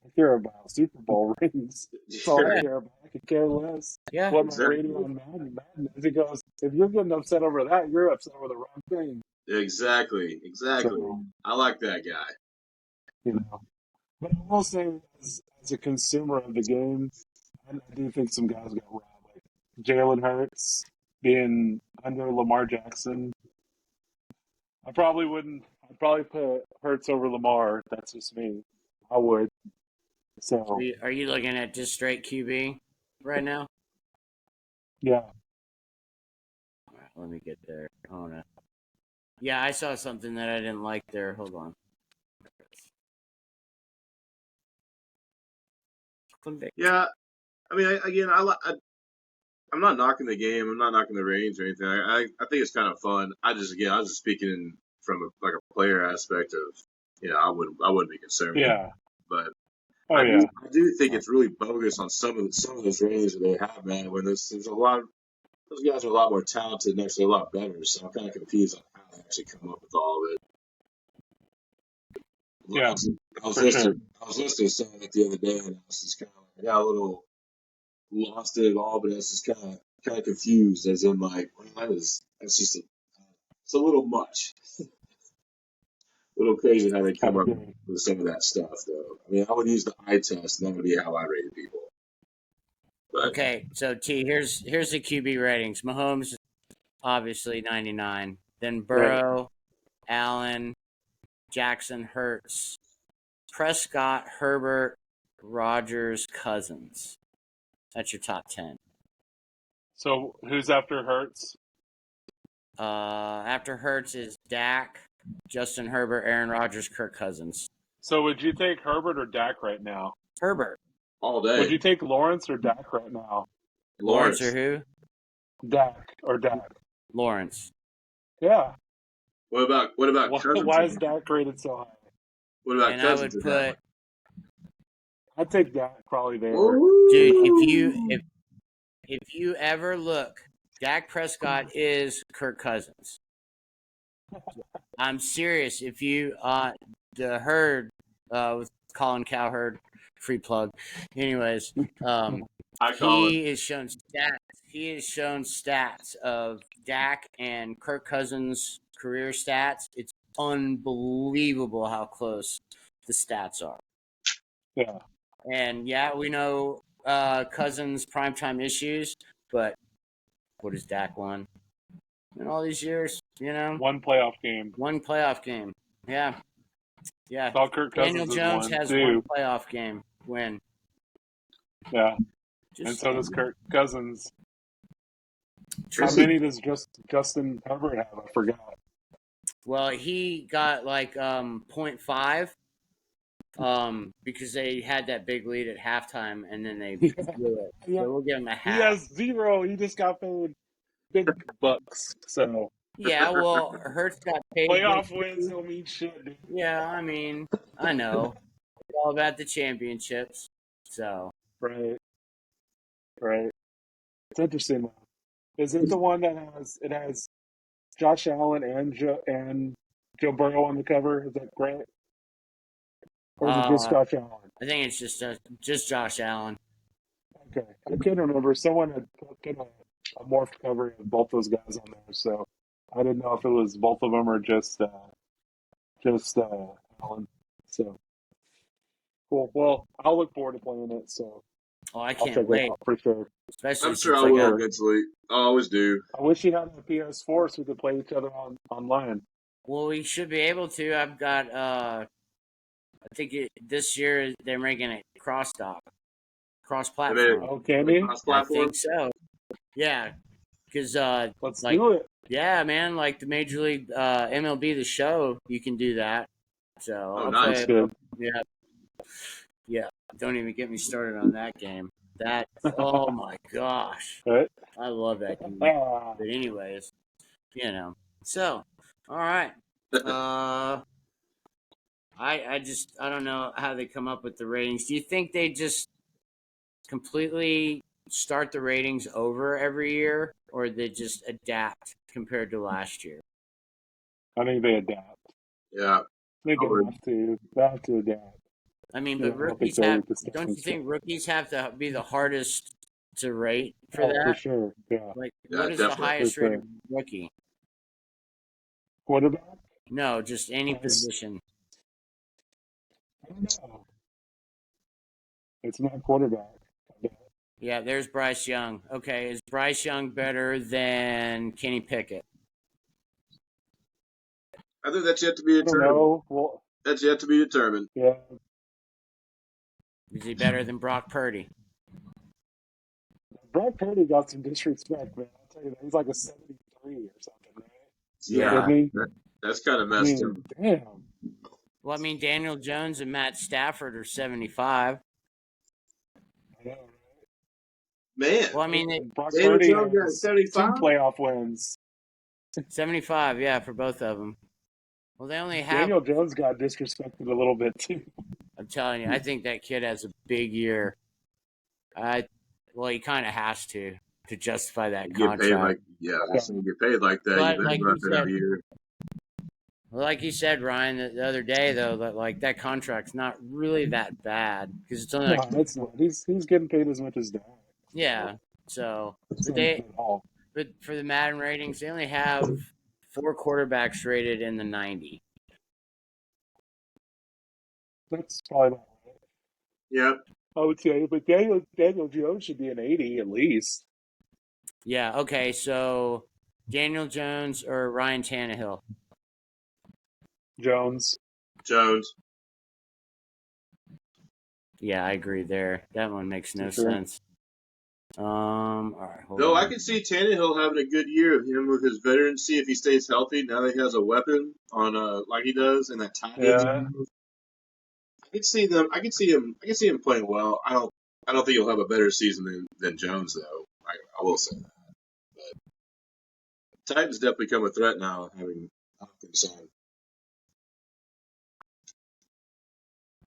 I care about Super Bowl rings. That's all I Yeah, care about. I could care less yeah. what my rating Exactly. on Madden is. He goes, if you're getting upset over that, you're upset over the wrong thing. Exactly. Exactly. So, I like that guy. you know. But I will say, as a consumer of the game, I do think some guys got robbed. Like Jalen Hurts being under Lamar Jackson. I probably wouldn't. I'd probably put Hurts over Lamar. That's just me. I would. So So, are you looking at just straight QB right now? yeah. All right, let me get there. Oh no. Yeah, I saw something that I didn't like there. Hold on. Click. Yeah. I mean, I'm not knocking the game. I'm not knocking the range or anything. I think it's kind of fun. I was just speaking from like a player aspect of, I wouldn't be concerned with it. Yeah. But Oh, yeah. I do think it's really bogus on some of those ranges that they have, man. When there's a lot, those guys are a lot more talented and actually a lot better. So I'm kind of confused on how they actually come up with all of it. Yeah, I was for sure. listening to something like the other day, and I was just kind of like, I got a little lost in it all, but I was just kind of confused, as in like, well, that's just it's a little much, a little crazy how they I come up agree. with some of that stuff, though. I mean, I would use the eye test, and that would be how I rated people. But Okay, so T, here's the QB ratings. Mahomes obviously 99. Then Right. Burrow, Allen, Jackson, Hurts, Prescott, Herbert, Rogers, Cousins. That's your top 10. So, who's after Hurts? After Hurts is Dak, Justin Herbert, Aaron Rodgers, Kirk Cousins. So, would you take Herbert or Dak right now? Herbert. all Would day, you take Lawrence or Dak right now? Lawrence or Lawrence. who? Dak or Dak? Lawrence. Yeah. What about Cousins Why is and Dak rated so high? what about And I Cousins would in that one? put, I'd take Dak probably there. dude, if Woo! you ever look, Dak Prescott is Kirk Cousins. I'm serious. If you the herd with Colin Cowherd, free plug. Anyways, Hi, Colin. he is shown stats. He has shown stats of Dak and Kirk Cousins' career stats. It's unbelievable how close the stats are. Yeah. And yeah, we know Cousins' primetime issues, but what has Dak won in all these years? You know, One playoff game. one playoff game. Yeah, yeah. All Kirk Daniel Cousins has Jones won has one too. playoff game win. Yeah. And Just so does saying. Kirk Cousins. How This is True. many does Justin Herbert have? I forgot. Well, he got like 0.5 because they had that big lead at halftime and then they Yeah. blew it. Yeah. So we'll give him a He half. has zero. He just got paid big bucks. So Yeah, well, Hurts got paid big playoff wins too. don't mean shit, dude. Yeah, I mean, I know. It's all about the championships. So Right. Right. It's interesting. Is it the one that has Josh Allen and Joe Burrow on the cover? Is that correct? Or is it just uh, Josh Allen? I think it's just Josh Allen. Okay. I can't remember. Someone had put a morphed cover of both those guys on there, so I didn't know if it was both of them or just Allen. So cool. Well, I'll look forward to playing it, so Oh, I I'll can't check it wait, out for sure. especially I'm sure since I I will got. Sure. eventually. I always do. I wish you had a PS4 so we could play each other online. Well, we should be able to. I've got. I think this year they're making it I mean, cross-platform. Oh, can you? I cross-platform. think so. Yeah, because Let's like do it. yeah, man, like the Major League MLB the show, you can do that. So Oh, I'll That's nice. play. good. Yeah, yeah. Don't even get me started on that game. That oh my gosh, Right? I love that game. Ah, But anyways, so all right. Uh, I don't know how they come up with the ratings. Do you think they just completely start the ratings over every year, or they just adapt compared to last year? I think they adapt. Yeah, I think I they would. have to. They have to adapt. I mean, Yeah, but I don't think rookies they'll have. let the Don't you stands think change. rookies have to be the hardest to rate for Oh, for that? sure. Yeah, Like, Yeah, what is the definitely. for highest rated sure. rookie? Quarterback? No, just any Bryce? position. I don't know. It's not quarterback. Yeah, there's Bryce Young. Okay, is Bryce Young better than Kenny Pickett? I think that's yet to be I don't determined. know. Well, That's yet to be determined. yeah. Is he better than Brock Purdy? Brad Purdy got some disrespect, man. I'll tell you that. He's like a 73 or something, right? Yeah, Yeah. Isn't he? that's kind of I messed up. mean, damn. Well, I mean, Daniel Jones and Matt Stafford are 75. I know, Man, Well, I right? mean, Brock Daniel Purdy Jones got has 2 75. playoff wins. 75, yeah, for both of them. Well, they only have, Daniel Jones got disrespected a little bit, too. I'm telling you, I think that kid has a big year. I, well, he kind of has to justify that You get paid contract. like Yeah. you get paid like that. You But better like go out you there said, every year. like you said, Ryan, the other day though, that like that contract's not really that bad because it's only like No, it's not. He's getting paid as much as that. yeah. So, It's but not bad they, at all. but for the Madden ratings, they only have 4 quarterbacks rated in the 90. That's probably not right. Yeah, I would say, but Daniel Jones should be an 80 at least. Yeah. Okay. So Daniel Jones or Ryan Tannehill. Jones. Jones. Yeah, I agree there. That one makes For no sure. sense. All right, hold Though I on. can see Tannehill having a good year of him with his veterancy if he stays healthy. Now that he has a weapon on like he does and that tight end. Yeah. I can see them. I can see him. I can see him playing well. I don't think he'll have a better season than Jones though. I will say that. Titans definitely come a threat now having Hopkins on.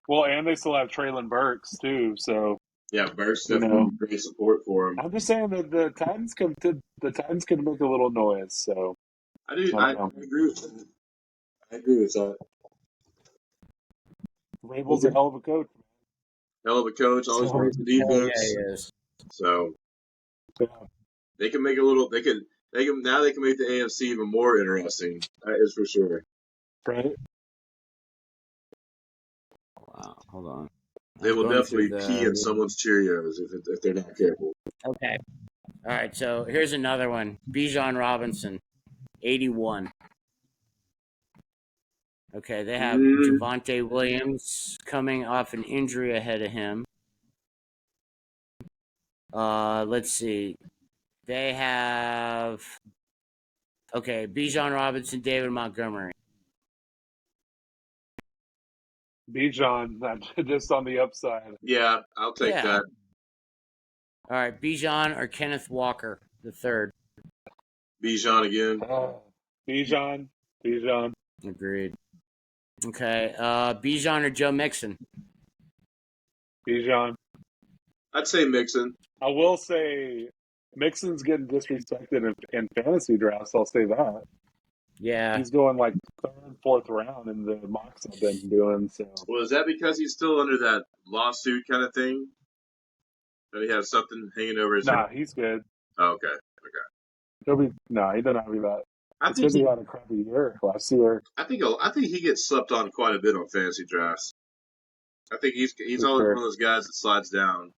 Well, and they still have Traylon Burks too. So Yeah, Burks you definitely know, be great support for him. I'm just saying that the Titans could make a little noise. So I do. I I don't know. agree with that. I agree with that. Rabel's a Okay. hell of a coach. Hell of a coach, always So plays the Oh yeah, he defense. is. So yeah, they can make a little. They can now. They can make the AFC even more interesting. That is for sure. right. Wow. Hold on. They I'm will going through definitely pee in the. someone's Cheerios if they're not careful. Okay. All right. So here's another one. Bijan Robinson, 81. Okay, they have Mm, Javante Williams coming off an injury ahead of him. Let's see. They have Bijan Robinson, David Montgomery. Bijan, just on the upside. yeah, I'll take Yeah. that. All right, Bijan or Kenneth Walker, the third. Bijan again. Bijan, Bijan. Agreed. Okay, Bijan or Joe Mixon. Bijan. I'd say Mixon. I will say Mixon's getting disrespected in fantasy drafts. I'll say that. Yeah. He's going like third, fourth round in the mocks I've been doing. So Well, is that because he's still under that lawsuit kind of thing? That he has something hanging over his head? nah, he's good. Oh, okay. He doesn't have to be that. I It's think because he he. had a crappy year last year I think he gets slept on quite a bit on fantasy drafts. I think he's for always one sure. of those guys that slides down,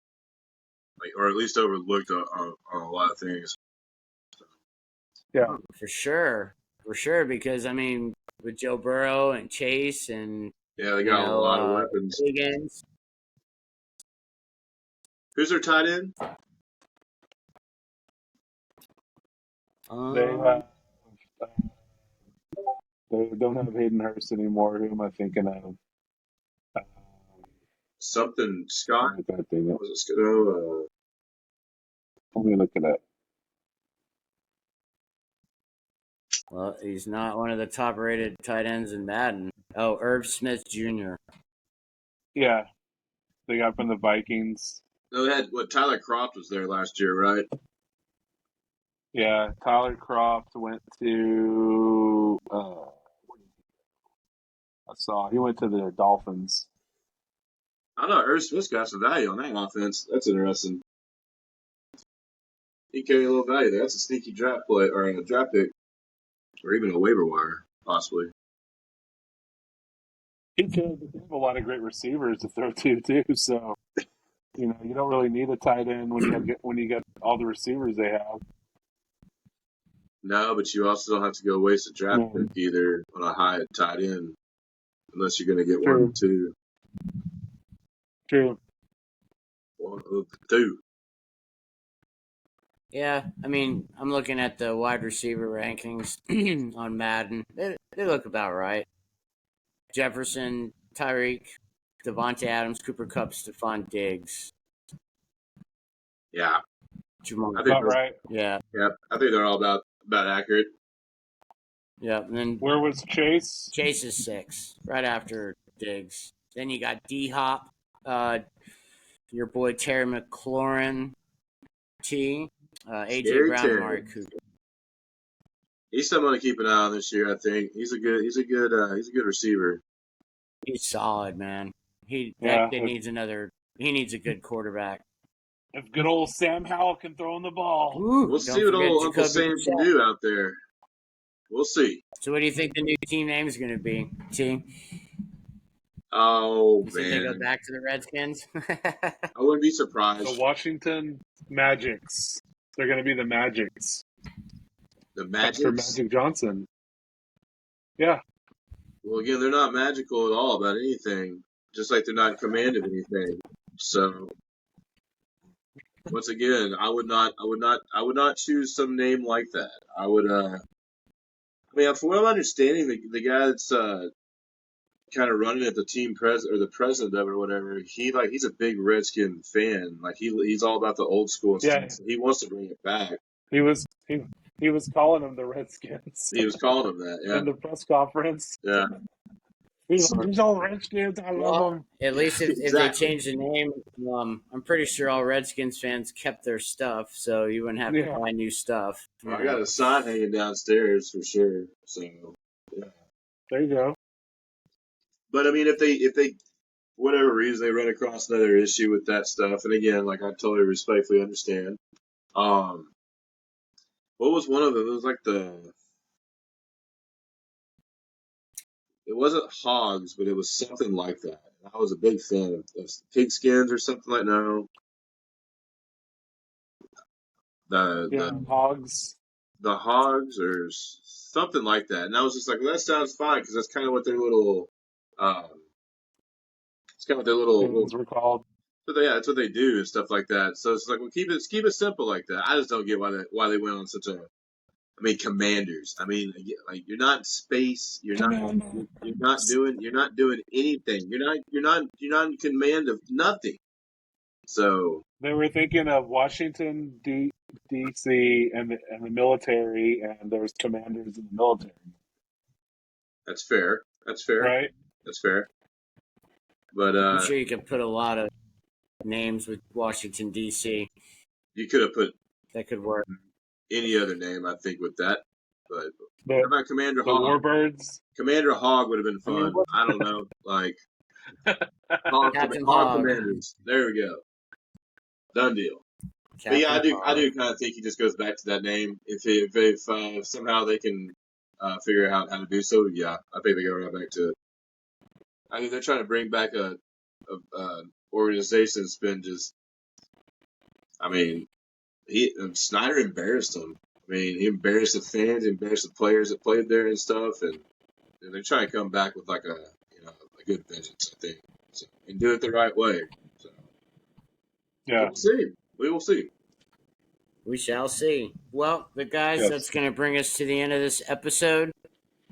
like or at least overlooked on a lot of things. Yeah, For sure, because I mean, with Joe Burrow and Chase and Yeah, they got a lot of weapons. Higgins. Who's their tight end? They Um, uh, they don't have Hayden Hurst anymore. Who am I thinking of? Something Scott Oh my God, dang it. was it Scott? No, Let me look it up. well, he's not one of the top-rated tight ends in Madden. Oh, Irv Smith Jr. Yeah, they got from the Vikings. no, they had what Tyler Croft was there last year, right? Yeah, Tyler Croft went to. I saw he went to the Dolphins. I know Irv Smith's got some value on that offense. That's interesting. He carry a little value there. That's a sneaky draft play or a draft pick, or even a waiver wire, possibly. He could. They have a lot of great receivers to throw to too. So you don't really need a tight end when you get all the receivers they have. No, but you also don't have to go waste a draft pick Mm, either on a high tight end, unless you're going to get one of true, the two. true. One of the two. Yeah, I mean, I'm looking at the wide receiver rankings on Madden. They look about right. Jefferson, Tyreek, Devontae Adams, Cooper Kupp, Stephon Diggs, Yeah, Jamal. I think About those. right. Yeah, I think they're all about accurate. Yeah, and then Where was Chase? Chase is 6, right after Diggs. Then you got D Hop, uh, your boy Terry McLaurin, AJ Scary Brown, and Terry. Amari Cooper. He's someone to keep an eye on this year. I think he's a good receiver. He's solid, man. That Yeah, kid needs another. He needs a good quarterback. if good old Sam Howell can throw in the ball. Ooh, We'll see don't what forget old Uncle Jacoby Sam can Brissett. do out there. We'll see. So, what do you think the new team name is going to be? Team? Oh You think they go man, back to the Redskins? I wouldn't be The surprised. Washington Magics. They're going to be the Magics The after Magics. Magic Johnson. Yeah, Well, again, they're not magical at all about anything. Just like they're not in command of anything. So once again, I would not choose some name like that. I would. I mean, from what I'm understanding, the guy that's kind of running at the team president or the president of it or whatever, he's a big Redskin fan. Like he's all about the old school and stuff. yeah. So he wants to bring it back. He was he he was calling them the Redskins He was calling him that. in the press conference. Yeah, These old Redskins, I love Well, them. at least if they exactly. change the name, I'm pretty sure all Redskins fans kept their stuff, so you wouldn't have to Yeah, buy new stuff. I got a sign hanging downstairs for sure. So yeah. there you go. But I mean, if they whatever reason they run across another issue with that stuff, and again, like I totally respectfully understand. Um, what was one of them? It was like it wasn't hogs, but it was something like that. I was a big fan of pigskins or something like no. The Yeah, the Hogs. the hogs or something like that, and I was just like, well, that sounds fine because that's kind of what their little, um, it's kind of what their little, Skins were called. but yeah, that's what they do and stuff like that. So it's like, well, keep it simple like that. I just don't get why they went on such a. I mean, commanders. I mean, like you're not in space. Commanders. You're not doing anything. You're not in command of nothing. So They were thinking of Washington D.C. and the military, and there's commanders in the military, that's fair. That's fair. right? That's fair. But I'm sure you could put a lot of names with Washington D.C. you could have put That could work. any other name, I think, with that. But The how about Commander the Hog? Warbirds. Commander Hog would have been I mean, fun. I don't know, like Captain Hog Hog. Commanders. There we go. Done deal. But yeah, Captain I Hog. do kind of think he just goes back to that name. If somehow they can figure out how to do so, yeah, I think they go right back to it. I mean, they're trying to bring back a organization that's been just. I mean, Snyder embarrassed them. I mean, he embarrassed the fans, embarrassed the players that played there and stuff, and they're trying to come back with like a good vengeance, I think, so, and do it the right way. So Yeah. we'll see. We will see. We shall see. Well, the guys, Yes. that's going to bring us to the end of this episode.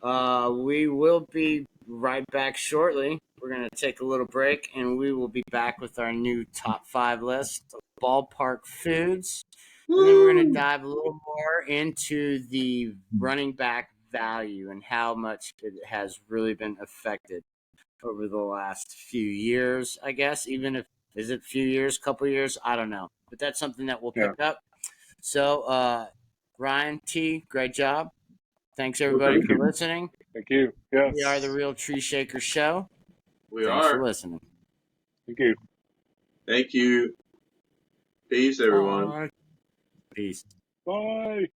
We will be right back shortly. We're going to take a little break, and we will be back with our new top 5 list of ballpark foods. And then we're going to Woo! dive a little more into the running back value and how much it has really been affected over the last few years, I guess. Even if, is it a few years, couple years? I don't know. But that's something that we'll pick Yeah. up. So, Ryan T, great job. Thanks Well, everybody thank for you. listening. Thank you. We are the Yes. Real Tree Shaker Show. We Thanks for are. listening. Thank you. Thank you. Peace, everyone. Bye. Peace. Bye.